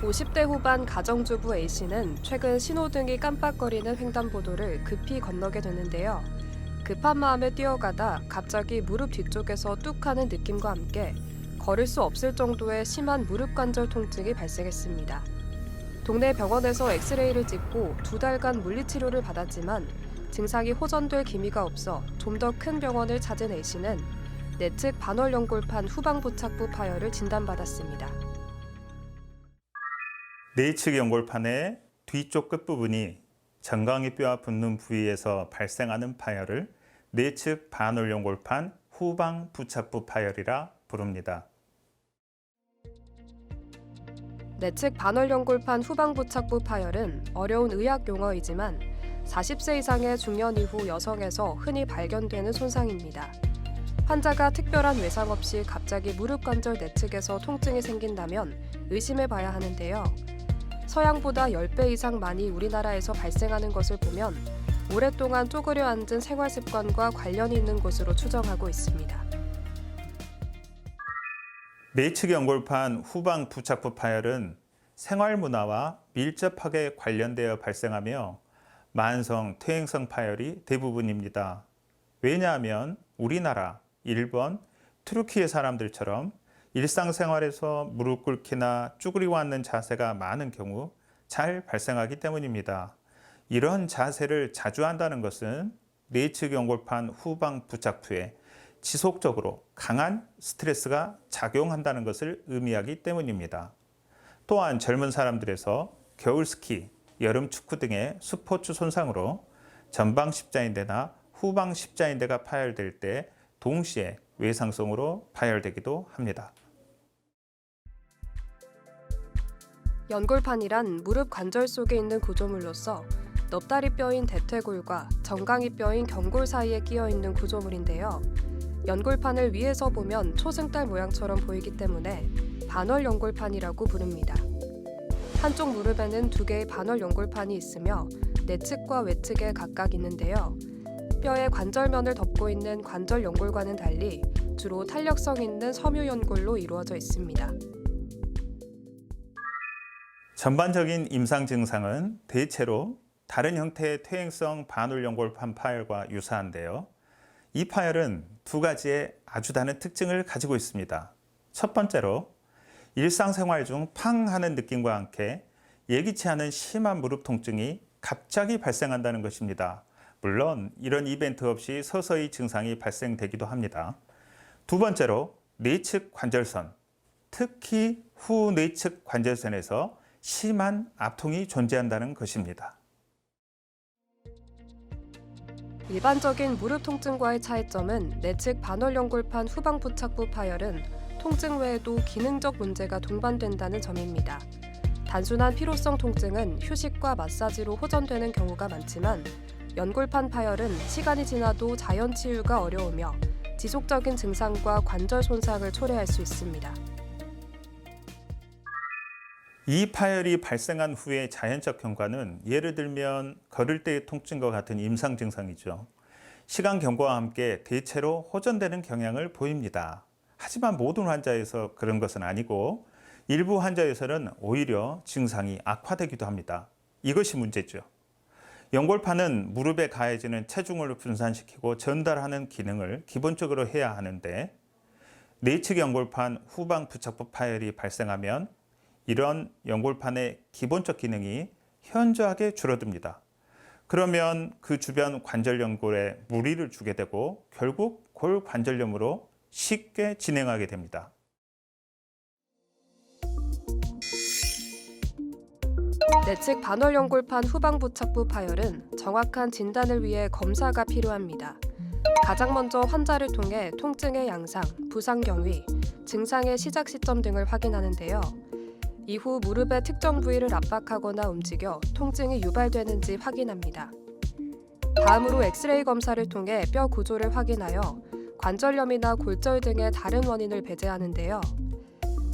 50대 후반 가정주부 A씨는 최근 신호등이 깜빡거리는 횡단보도를 급히 건너게 되는데요. 급한 마음에 뛰어가다 갑자기 무릎 뒤쪽에서 뚝 하는 느낌과 함께 걸을 수 없을 정도의 심한 무릎 관절 통증이 발생했습니다. 동네 병원에서 엑스레이를 찍고 2달간 물리치료를 받았지만 증상이 호전될 기미가 없어 좀 더 큰 병원을 찾은 A씨는 내측 반월연골판 후방부착부 파열을 진단받았습니다. 내측 연골판의 뒤쪽 끝부분이 정강이 뼈와 붙는 부위에서 발생하는 파열을 내측 반월연골판 후방부착부 파열이라 부릅니다. 내측 반월연골판 후방부착부 파열은 어려운 의학 용어이지만 40세 이상의 중년 이후 여성에서 흔히 발견되는 손상입니다. 환자가 특별한 외상 없이 갑자기 무릎 관절 내측에서 통증이 생긴다면 의심해 봐야 하는데요. 서양보다 10배 이상 많이 우리나라에서 발생하는 것을 보면 오랫동안 쪼그려 앉은 생활 습관과 관련이 있는 것으로 추정하고 있습니다. 내측 연골판 후방 부착부 파열은 생활 문화와 밀접하게 관련되어 발생하며 만성 퇴행성 파열이 대부분입니다. 왜냐하면 우리나라, 일본, 투르키의 사람들처럼 일상생활에서 무릎 꿇기나 쭈그리고 앉는 자세가 많은 경우 잘 발생하기 때문입니다. 이런 자세를 자주 한다는 것은 내측 연골판 후방 부착부에 지속적으로 강한 스트레스가 작용한다는 것을 의미하기 때문입니다. 또한 젊은 사람들에서 겨울 스키, 여름 축구 등의 스포츠 손상으로 전방 십자인대나 후방 십자인대가 파열될 때 동시에 외상성으로 파열되기도 합니다. 연골판이란 무릎 관절 속에 있는 구조물로서 넙다리 뼈인 대퇴골과 정강이 뼈인 경골 사이에 끼어 있는 구조물인데요. 연골판을 위에서 보면 초승달 모양처럼 보이기 때문에 반월연골판이라고 부릅니다. 한쪽 무릎에는 2개의 반월연골판이 있으며 내측과 외측에 각각 있는데요. 뼈의 관절면을 덮고 있는 관절연골과는 달리 주로 탄력성 있는 섬유연골로 이루어져 있습니다. 전반적인 임상 증상은 대체로 다른 형태의 퇴행성 반월연골판 파열과 유사한데요. 이 파열은 2가지의 아주 다른 특징을 가지고 있습니다. 첫 번째로 일상생활 중 팡 하는 느낌과 함께 예기치 않은 심한 무릎 통증이 갑자기 발생한다는 것입니다. 물론 이런 이벤트 없이 서서히 증상이 발생되기도 합니다. 두 번째로 내측 관절선, 특히 후 내측 관절선에서 심한 압통이 존재한다는 것입니다. 일반적인 무릎 통증과의 차이점은 내측 반월연골판 후방부착부 파열은 통증 외에도 기능적 문제가 동반된다는 점입니다. 단순한 피로성 통증은 휴식과 마사지로 호전되는 경우가 많지만 연골판 파열은 시간이 지나도 자연 치유가 어려우며 지속적인 증상과 관절 손상을 초래할 수 있습니다. 이 파열이 발생한 후의 자연적 경과는 예를 들면 걸을 때의 통증과 같은 임상 증상이죠. 시간 경과와 함께 대체로 호전되는 경향을 보입니다. 하지만 모든 환자에서 그런 것은 아니고 일부 환자에서는 오히려 증상이 악화되기도 합니다. 이것이 문제죠. 연골판은 무릎에 가해지는 체중을 분산시키고 전달하는 기능을 기본적으로 해야 하는데 내측 연골판 후방 부착부 파열이 발생하면 이런 연골판의 기본적 기능이 현저하게 줄어듭니다. 그러면 그 주변 관절연골에 무리를 주게 되고 결국 골관절염으로 쉽게 진행하게 됩니다. 내측 반월연골판 후방부착부 파열은 정확한 진단을 위해 검사가 필요합니다. 가장 먼저 환자를 통해 통증의 양상, 부상 경위, 증상의 시작 시점 등을 확인하는데요. 이후 무릎의 특정 부위를 압박하거나 움직여 통증이 유발되는지 확인합니다. 다음으로 엑스레이 검사를 통해 뼈 구조를 확인하여 관절염이나 골절 등의 다른 원인을 배제하는데요.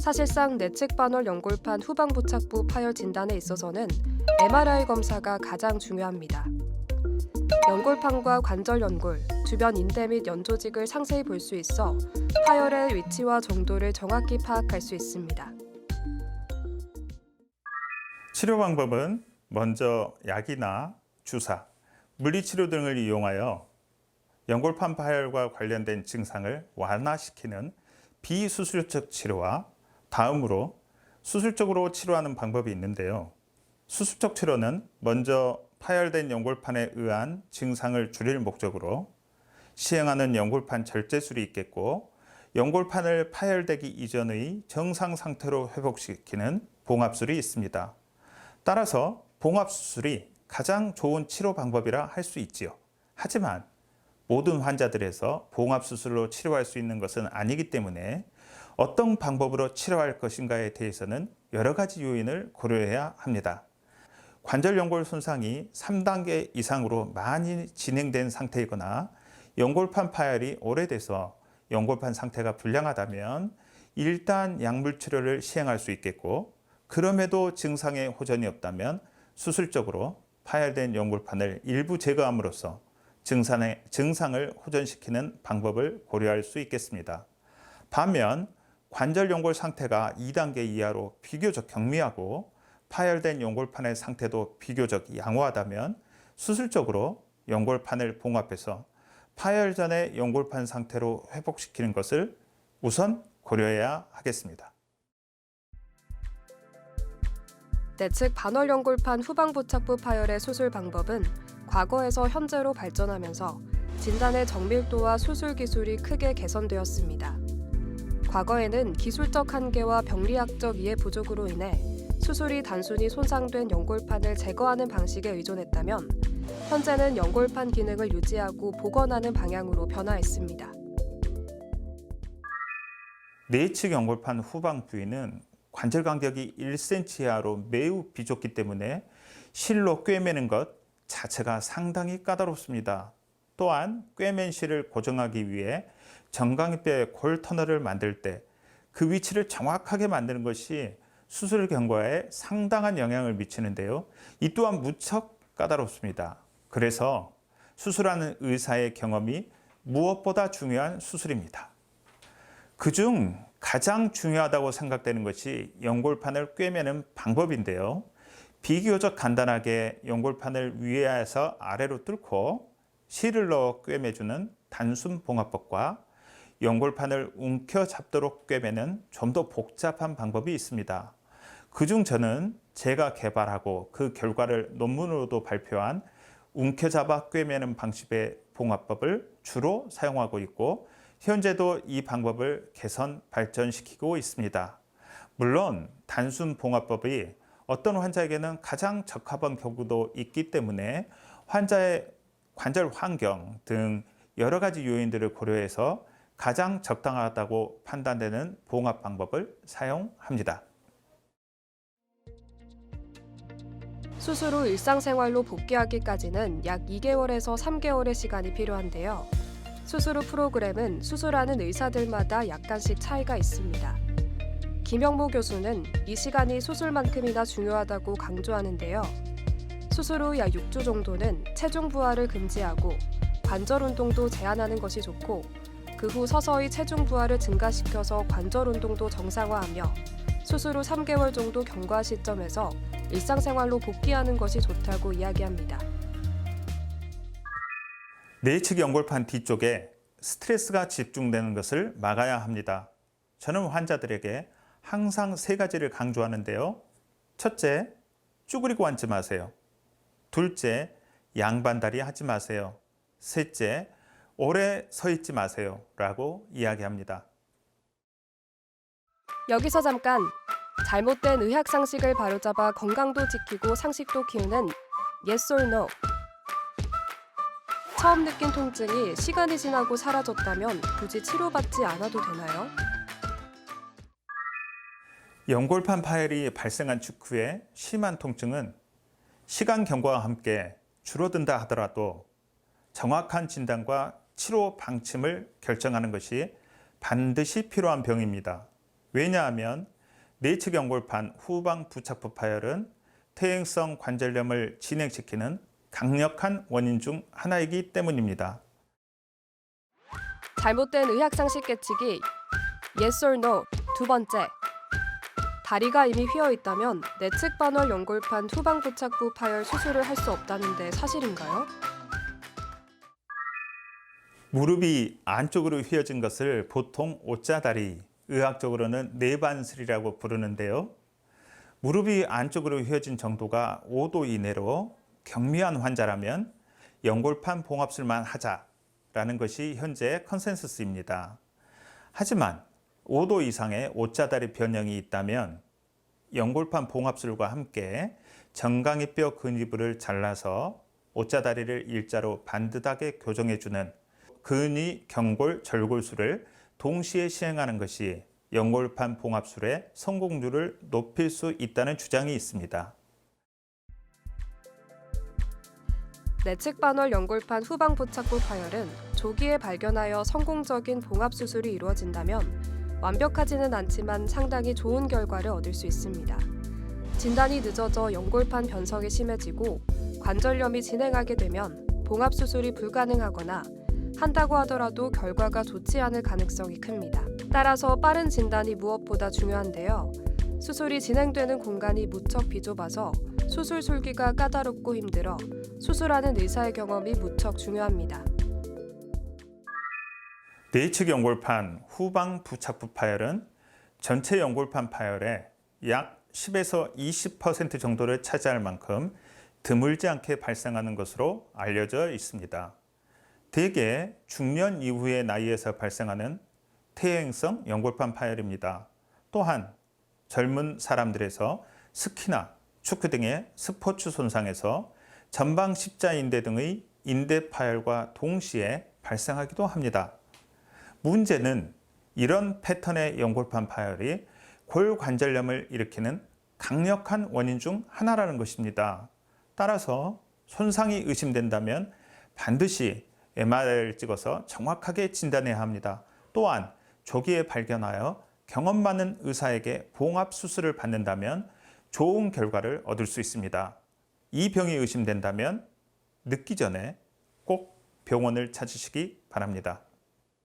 사실상 내측 반월연골판 후방부착부 파열 진단에 있어서는 MRI 검사가 가장 중요합니다. 연골판과 관절연골, 주변 인대 및 연조직을 상세히 볼 수 있어 파열의 위치와 정도를 정확히 파악할 수 있습니다. 치료 방법은 먼저 약이나 주사, 물리치료 등을 이용하여 연골판 파열과 관련된 증상을 완화시키는 비수술적 치료와 다음으로 수술적으로 치료하는 방법이 있는데요. 수술적 치료는 먼저 파열된 연골판에 의한 증상을 줄일 목적으로 시행하는 연골판 절제술이 있겠고, 연골판을 파열되기 이전의 정상 상태로 회복시키는 봉합술이 있습니다. 따라서 봉합수술이 가장 좋은 치료 방법이라 할 수 있지요. 하지만 모든 환자들에서 봉합수술로 치료할 수 있는 것은 아니기 때문에 어떤 방법으로 치료할 것인가에 대해서는 여러 가지 요인을 고려해야 합니다. 관절 연골 손상이 3단계 이상으로 많이 진행된 상태이거나 연골판 파열이 오래돼서 연골판 상태가 불량하다면 일단 약물 치료를 시행할 수 있겠고, 그럼에도 증상에 호전이 없다면 수술적으로 파열된 연골판을 일부 제거함으로써 증상을 호전시키는 방법을 고려할 수 있겠습니다. 반면 관절 연골 상태가 2단계 이하로 비교적 경미하고 파열된 연골판의 상태도 비교적 양호하다면 수술적으로 연골판을 봉합해서 파열 전의 연골판 상태로 회복시키는 것을 우선 고려해야 하겠습니다. 내측 반월 연골판 후방부착부 파열의 수술 방법은 과거에서 현재로 발전하면서 진단의 정밀도와 수술 기술이 크게 개선되었습니다. 과거에는 기술적 한계와 병리학적 이해 부족으로 인해 수술이 단순히 손상된 연골판을 제거하는 방식에 의존했다면, 현재는 연골판 기능을 유지하고 복원하는 방향으로 변화했습니다. 내측 연골판 후방 부위는 관절 간격이 1cm 이하로 매우 비좁기 때문에 실로 꿰매는 것 자체가 상당히 까다롭습니다. 또한 꿰맨 실을 고정하기 위해 정강이뼈의 골 터널을 만들 때 그 위치를 정확하게 만드는 것이 수술 경과에 상당한 영향을 미치는데요. 이 또한 무척 까다롭습니다. 그래서 수술하는 의사의 경험이 무엇보다 중요한 수술입니다. 그중 가장 중요하다고 생각되는 것이 연골판을 꿰매는 방법인데요. 비교적 간단하게 연골판을 위에서 아래로 뚫고 실을 넣어 꿰매주는 단순 봉합법과 연골판을 움켜잡도록 꿰매는 좀 더 복잡한 방법이 있습니다. 그중 저는 제가 개발하고 그 결과를 논문으로도 발표한 움켜잡아 꿰매는 방식의 봉합법을 주로 사용하고 있고, 현재도 이 방법을 개선 발전시키고 있습니다. 물론 단순 봉합법이 어떤 환자에게는 가장 적합한 경우도 있기 때문에 환자의 관절 환경 등 여러 가지 요인들을 고려해서 가장 적당하다고 판단되는 봉합 방법을 사용합니다. 수술 후 일상생활로 복귀하기까지는 약 2개월에서 3개월의 시간이 필요한데요. 수술 후 프로그램은 수술하는 의사들마다 약간씩 차이가 있습니다. 김영모 교수는 이 시간이 수술만큼이나 중요하다고 강조하는데요. 수술 후 약 6주 정도는 체중 부하를 금지하고 관절 운동도 제한하는 것이 좋고, 그 후 서서히 체중 부하를 증가시켜서 관절 운동도 정상화하며 수술 후 3개월 정도 경과 시점에서 일상생활로 복귀하는 것이 좋다고 이야기합니다. 내측 연골판 뒤쪽에 스트레스가 집중되는 것을 막아야 합니다. 저는 환자들에게 항상 3가지를 강조하는데요. 첫째, 쭈그리고 앉지 마세요. 둘째, 양반다리 하지 마세요. 셋째, 오래 서 있지 마세요. 라고 이야기합니다. 여기서 잠깐! 잘못된 의학 상식을 바로잡아 건강도 지키고 상식도 키우는 Yes or No. 처음 느낀 통증이 시간이 지나고 사라졌다면 굳이 치료받지 않아도 되나요? 연골판 파열이 발생한 직후에 심한 통증은 시간 경과와 함께 줄어든다 하더라도 정확한 진단과 치료 방침을 결정하는 것이 반드시 필요한 병입니다. 왜냐하면 내측 연골판 후방 부착부 파열은 퇴행성 관절염을 진행시키는 강력한 원인 중 하나이기 때문입니다. 잘못된 의학 상식 깨치기 Yes or No. 2번째. 다리가 이미 휘어 있다면 내측 반월 연골판 후방 부착부 파열 수술을 할 수 없다는데 사실인가요? 무릎이 안쪽으로 휘어진 것을 보통 오자다리, 의학적으로는 내반슬이라고 부르는데요. 무릎이 안쪽으로 휘어진 정도가 5도 이내로 경미한 환자라면 연골판 봉합술만 하자라는 것이 현재 컨센서스입니다. 하지만 5도 이상의 오자다리 변형이 있다면 연골판 봉합술과 함께 정강이뼈 근위부를 잘라서 오자다리를 일자로 반듯하게 교정해주는 근위 경골 절골술을 동시에 시행하는 것이 연골판 봉합술의 성공률을 높일 수 있다는 주장이 있습니다. 내측 반월 연골판 후방 부착부 파열은 조기에 발견하여 성공적인 봉합 수술이 이루어진다면 완벽하지는 않지만 상당히 좋은 결과를 얻을 수 있습니다. 진단이 늦어져 연골판 변성이 심해지고 관절염이 진행하게 되면 봉합 수술이 불가능하거나 한다고 하더라도 결과가 좋지 않을 가능성이 큽니다. 따라서 빠른 진단이 무엇보다 중요한데요. 수술이 진행되는 공간이 무척 비좁아서 수술 술기가 까다롭고 힘들어 수술하는 의사의 경험이 무척 중요합니다. 내측 연골판 후방 부착부 파열은 전체 연골판 파열의 약 10에서 20% 정도를 차지할 만큼 드물지 않게 발생하는 것으로 알려져 있습니다. 대개 중년 이후의 나이에서 발생하는 퇴행성 연골판 파열입니다. 또한 젊은 사람들에서 스키나 축구 등의 스포츠 손상에서 전방 십자인대 등의 인대 파열과 동시에 발생하기도 합니다. 문제는 이런 패턴의 연골판 파열이 골관절염을 일으키는 강력한 원인 중 하나라는 것입니다. 따라서 손상이 의심된다면 반드시 MRI를 찍어서 정확하게 진단해야 합니다. 또한 조기에 발견하여 경험 많은 의사에게 봉합 수술을 받는다면 좋은 결과를 얻을 수 있습니다. 이 병이 의심된다면 늦기 전에 꼭 병원을 찾으시기 바랍니다.